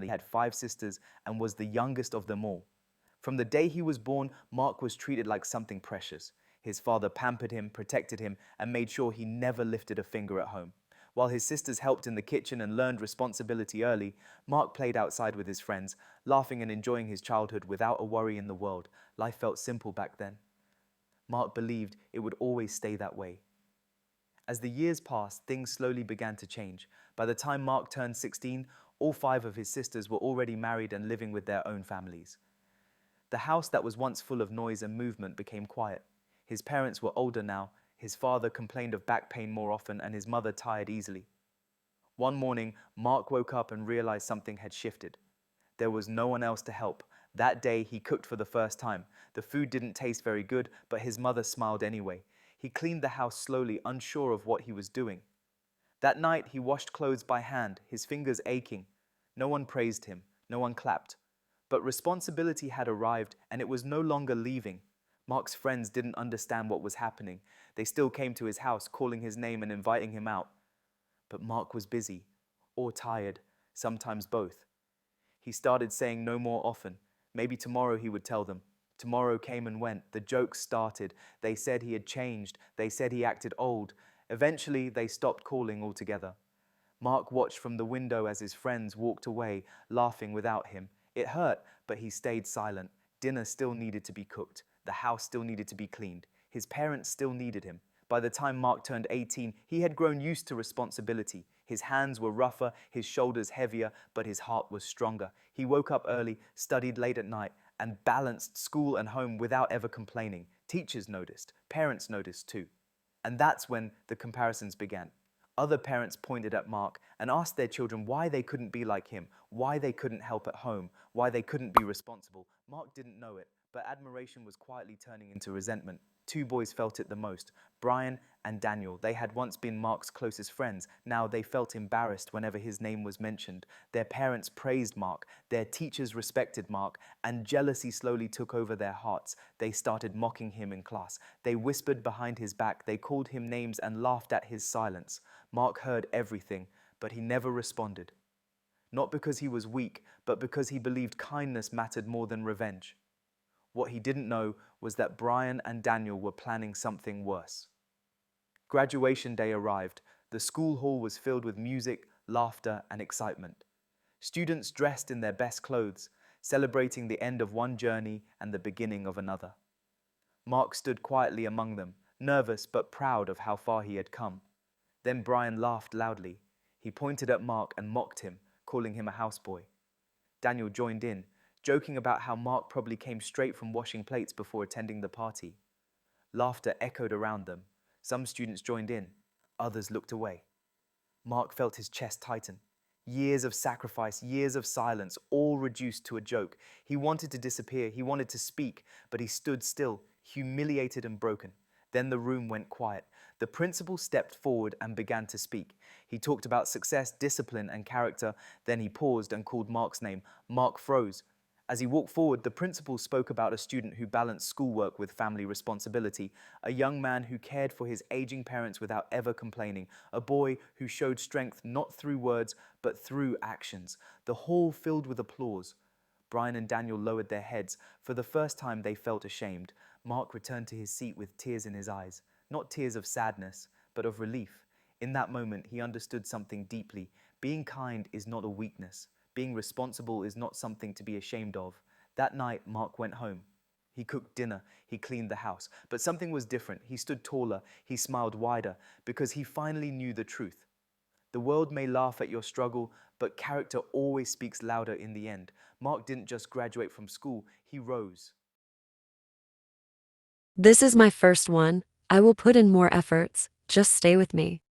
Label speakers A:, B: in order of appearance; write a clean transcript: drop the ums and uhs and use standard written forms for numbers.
A: He had 5 sisters and was the youngest of them all. From the day he was born, Mark was treated like something precious. His father pampered him, protected him, and made sure he never lifted a finger at home. While his sisters helped in the kitchen and learned responsibility early, Mark played outside with his friends, laughing and enjoying his childhood without a worry in the world. Life felt simple back then. Mark believed it would always stay that way. As the years passed, things slowly began to change. By the time Mark turned 16, all 5 of his sisters were already married and living with their own families. The house that was once full of noise and movement became quiet. His parents were older now, his father complained of back pain more often, and his mother tired easily. One morning, Mark woke up and realized something had shifted. There was no one else to help. That day, he cooked for the first time. The food didn't taste very good, but his mother smiled anyway. He cleaned the house slowly, unsure of what he was doing. That night, he washed clothes by hand, his fingers aching. No one praised him, no one clapped. But responsibility had arrived, and it was no longer leaving. Mark's friends didn't understand what was happening. They still came to his house, calling his name and inviting him out. But Mark was busy, or tired, sometimes both. He started saying no more often. Maybe tomorrow, he would tell them. Tomorrow came and went. The jokes started. They said he had changed. They said he acted old. Eventually, they stopped calling altogether. Mark watched from the window as his friends walked away, laughing without him. It hurt, but he stayed silent. Dinner still needed to be cooked. The house still needed to be cleaned. His parents still needed him. By the time Mark turned 18, he had grown used to responsibility. His hands were rougher, his shoulders heavier, but his heart was stronger. He woke up early, studied late at night, and balanced school and home without ever complaining. Teachers noticed. Parents noticed too. And that's when the comparisons began. Other parents pointed at Mark and asked their children why they couldn't be like him, why they couldn't help at home, why they couldn't be responsible. Mark didn't know it, but admiration was quietly turning into resentment. 2 boys felt it the most, Brian and Daniel. They had once been Mark's closest friends. Now they felt embarrassed whenever his name was mentioned. Their parents praised Mark, their teachers respected Mark, and jealousy slowly took over their hearts. They started mocking him in class. They whispered behind his back. They called him names and laughed at his silence. Mark heard everything, but he never responded. Not because he was weak, but because he believed kindness mattered more than revenge. What he didn't know was that Brian and Daniel were planning something worse. Graduation day arrived. The school hall was filled with music, laughter, and excitement. Students dressed in their best clothes, celebrating the end of one journey and the beginning of another. Mark stood quietly among them, nervous but proud of how far he had come. Then Brian laughed loudly. He pointed at Mark and mocked him, calling him a houseboy. Daniel joined in, joking about how Mark probably came straight from washing plates before attending the party. Laughter echoed around them. Some students joined in, others looked away. Mark felt his chest tighten. Years of sacrifice, years of silence, all reduced to a joke. He wanted to disappear, he wanted to speak, but he stood still, humiliated and broken. Then the room went quiet. The principal stepped forward and began to speak. He talked about success, discipline, and character. Then he paused and called Mark's name. Mark froze. As he walked forward, the principal spoke about a student who balanced schoolwork with family responsibility, a young man who cared for his aging parents without ever complaining, a boy who showed strength not through words, but through actions. The hall filled with applause. Brian and Daniel lowered their heads. For the first time, they felt ashamed. Mark returned to his seat with tears in his eyes, not tears of sadness, but of relief. In that moment, he understood something deeply. Being kind is not a weakness. Being responsible is not something to be ashamed of. That night, Mark went home. He cooked dinner, he cleaned the house. But something was different. He stood taller, he smiled wider, because he finally knew the truth. The world may laugh at your struggle, but character always speaks louder in the end. Mark didn't just graduate from school, he rose.
B: This is my first one. I will put in more efforts. Just stay with me.